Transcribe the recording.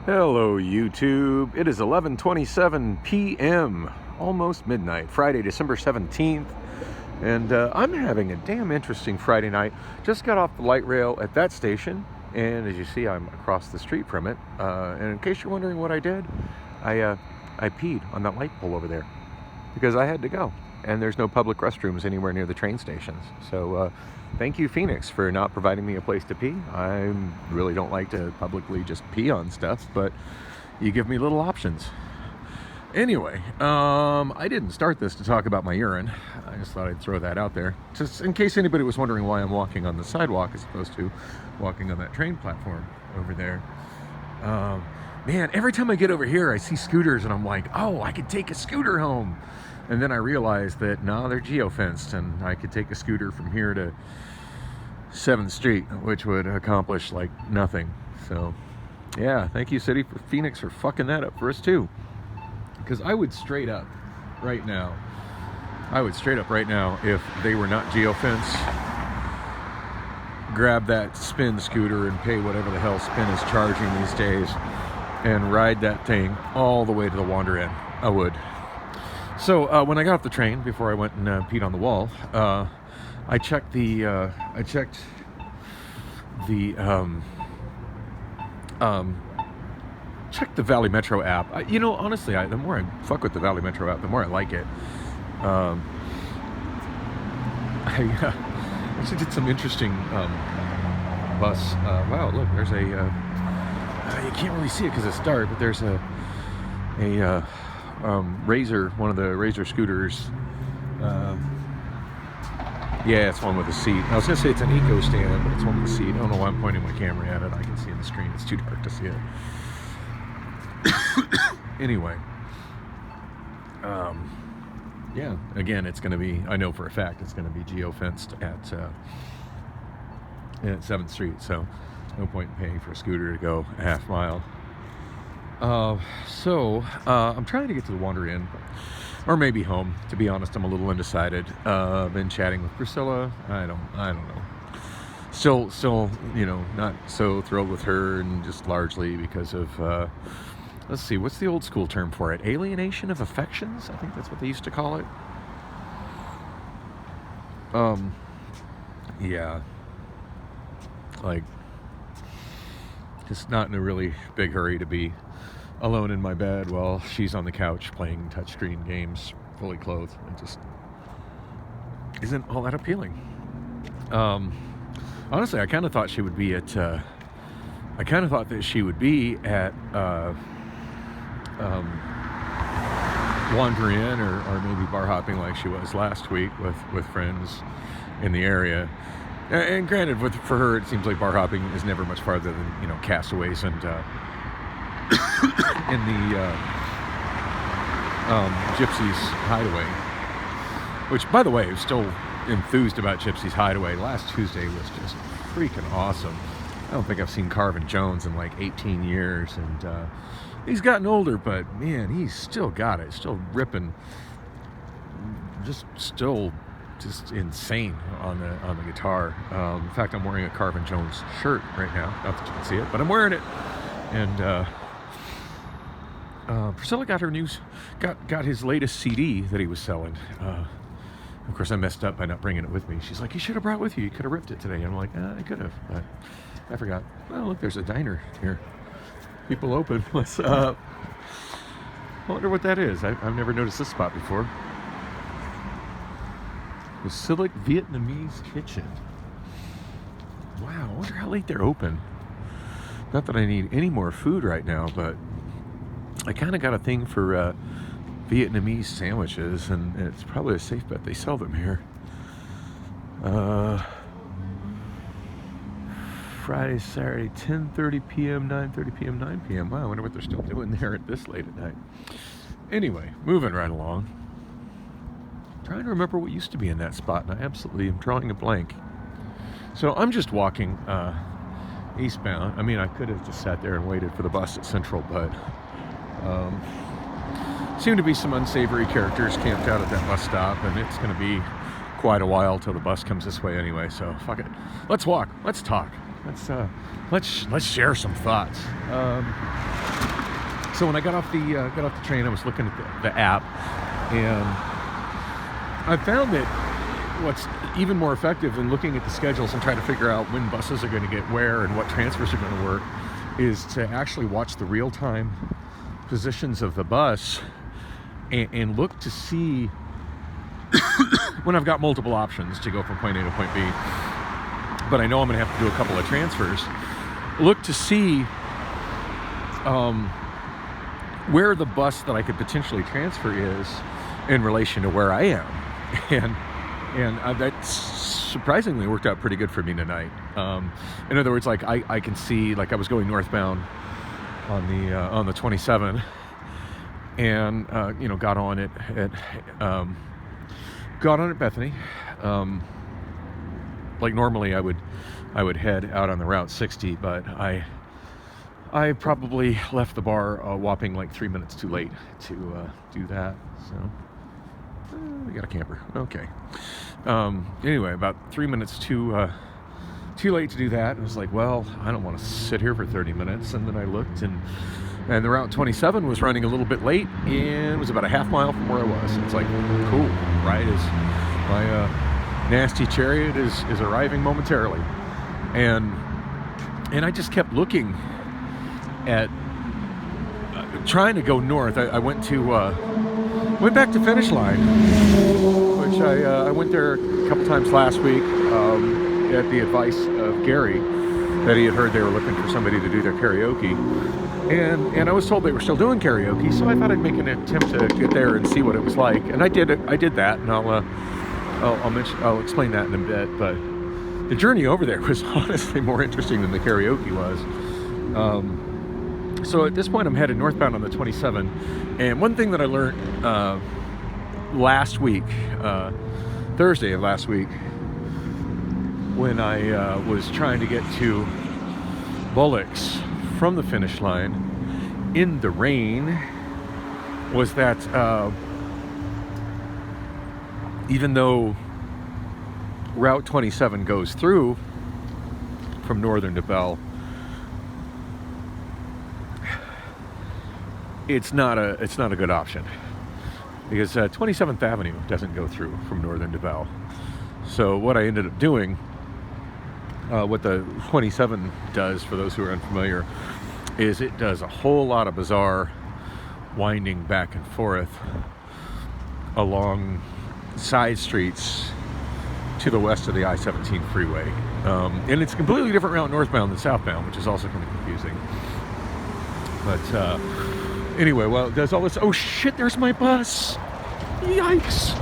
Hello YouTube, it is 11:27 p.m., almost midnight, Friday, December 17th, and I'm having a damn interesting Friday night. Just got off the light rail at that station, and as you see, I'm across the street from it, and in case you're wondering what I did, I peed on that light pole over there, because I had to go, and there's no public restrooms anywhere near the train stations, so thank you, Phoenix, for not providing me a place to pee. I really don't like to publicly just pee on stuff, but you give me little options. Anyway, I didn't start this to talk about my urine. I just thought I'd throw that out there, just in case anybody was wondering why I'm walking on the sidewalk as opposed to walking on that train platform over there. Man, every time I get over here, I see scooters, and I'm like, oh, I could take a scooter home. And then I realized that, no, they're geo-fenced, and I could take a scooter from here to 7th Street, which would accomplish, like, nothing. So, yeah, thank you, City for Phoenix, for fucking that up for us, too. Because I would straight up right now, if they were not geo-fenced, grab that spin scooter and pay whatever the hell spin is charging these days and ride that thing all the way to the Wander Inn. I would. So when I got off the train, before I went and peed on the wall, I checked the Valley Metro app. Honestly, the more I fuck with the Valley Metro app, the more I like it. I actually did some interesting bus. Wow, look, there's a. You can't really see it because it's dark, but there's a Razor, one of the Razor scooters. Yeah, it's one with a seat. I was gonna say it's an eco stand, but it's one with a seat. I don't know why I'm pointing my camera at it. I can see on the screen. It's too dark to see it. Anyway, yeah. Again, it's gonna be. I know for a fact it's gonna be geo-fenced at 7th Street. So, no point in paying for a scooter to go a half mile. So I'm trying to get to the Wander Inn, or maybe home. To be honest, I'm a little undecided. I've been chatting with Priscilla. I don't know. Still, not so thrilled with her, and just largely because of, let's see, what's the old school term for it? Alienation of affections? I think that's what they used to call it. Yeah. Like, just not in a really big hurry to be alone in my bed while she's on the couch playing touchscreen games, fully clothed. It just isn't all that appealing. Honestly, I kind of thought she would be at. I kind of thought that she would be at Wander Inn or maybe bar hopping like she was last week with friends in the area. And granted, for her, it seems like bar hopping is never much farther than Castaways and. In the Gypsy's Hideaway, which, by the way, I'm still enthused about Gypsy's Hideaway. Last Tuesday was just freaking awesome. I don't think I've seen Carvin Jones in like 18 years, and he's gotten older, but man, he's still got it, still ripping, just insane on the guitar. In fact, I'm wearing a Carvin Jones shirt right now. Not that you can see it, but I'm wearing it, and. Priscilla got her got his latest CD that he was selling. Of course, I messed up by not bringing it with me. She's like, you should have brought it with you. You could have ripped it today. And I'm like, I could have, but I forgot. Oh, look, there's a diner here. People open. Let's, I wonder what that is. I've never noticed this spot before. Basilic Vietnamese Kitchen. Wow, I wonder how late they're open. Not that I need any more food right now, but I kind of got a thing for Vietnamese sandwiches, and it's probably a safe bet they sell them here. Friday, Saturday, 10:30 p.m., 9:30 p.m., 9 p.m. Wow, I wonder what they're still doing there at this late at night. Anyway, moving right along. Trying to remember what used to be in that spot, and I absolutely am drawing a blank. So I'm just walking eastbound. I mean, I could have just sat there and waited for the bus at Central, but seem to be some unsavory characters camped out at that bus stop, and it's going to be quite a while till the bus comes this way anyway. So fuck it. Let's walk. Let's talk. Let's share some thoughts. So when I got off the train, I was looking at the app, and I found that what's even more effective than looking at the schedules and trying to figure out when buses are going to get where and what transfers are going to work is to actually watch the real-time positions of the bus and look to see when I've got multiple options to go from point A to point B, but I know I'm going to have to do a couple of transfers. Look to see where the bus that I could potentially transfer is in relation to where I am, and that surprisingly worked out pretty good for me tonight. In other words, like I can see, like I was going northbound on the 27, and got on it at Bethany. Like normally I would head out on the Route 60, but I probably left the bar a whopping like 3 minutes too late to do that. So we got a camper. Okay. Anyway, about 3 minutes too late to do that. I was like, well, I don't want to sit here for 30 minutes. And then I looked, and the Route 27 was running a little bit late, and it was about a half mile from where I was. It's like, cool, right? As my nasty chariot is arriving momentarily, and I just kept looking at trying to go north. I went back to Finish Line, which I went there a couple times last week at the advice of Gary, that he had heard they were looking for somebody to do their karaoke, and I was told they were still doing karaoke, so I thought I'd make an attempt to get there and see what it was like, and I did that, and I'll explain that in a bit. But the journey over there was honestly more interesting than the karaoke was. So at this point, I'm headed northbound on the 27, and one thing that I learned last week, Thursday of last week, when I was trying to get to Bullocks from the Finish Line in the rain, was that even though Route 27 goes through from Northern to Bell, it's not a good option, because 27th Avenue doesn't go through from Northern to Bell. So what I ended up doing, what the 27 does, for those who are unfamiliar, is it does a whole lot of bizarre winding back and forth along side streets to the west of the I-17 freeway. And it's a completely different route northbound than southbound, which is also kind of confusing. But anyway, well, it does all this. Oh shit, there's my bus. Yikes.